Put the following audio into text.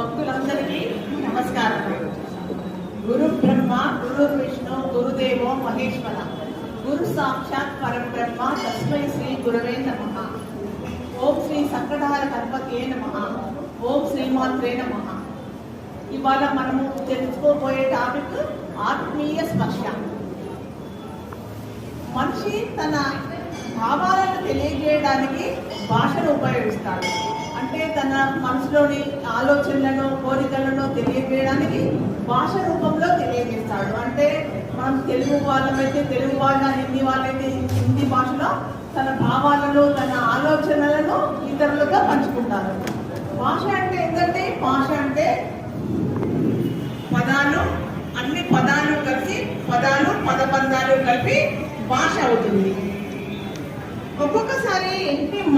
భక్తులందరికీ నమస్కారం. గురు బ్రహ్మ గురు విష్ణు గురుదేవో మహేశ్వర గురు సాక్షాత్ పరబ్రహ్మ తస్మై శ్రీ గురవే నమః. ఓం శ్రీ సంకటహార గణపతియే నమః. ఓం శ్రీమాత్రే నమః. ఇవాళ మనము తెలుసుకోబోయే టాపిక్ ఆత్మీయ స్పర్శ. మనిషి తన భావాలను తెలియజేయడానికి భాషను ఉపయోగిస్తాడు. అంటే తన మనసులోని ఆలోచనలను కోరికలను తెలియజేయడానికి భాష రూపంలో తెలియజేస్తాడు. అంటే మనం తెలుగు వాళ్ళమైతే తెలుగు వాళ్ళ, హిందీ వాళ్ళైతే హిందీ భాషలో తన భావాలను తన ఆలోచనలను ఇతరులుగా పంచుకుంటారు. భాష అంటే ఏంటంటే భాష అంటే పదాలు, అన్ని పదాలు కలిసి పదబంధాలు కలిపి భాష అవుతుంది. ఒక్కొక్కసారి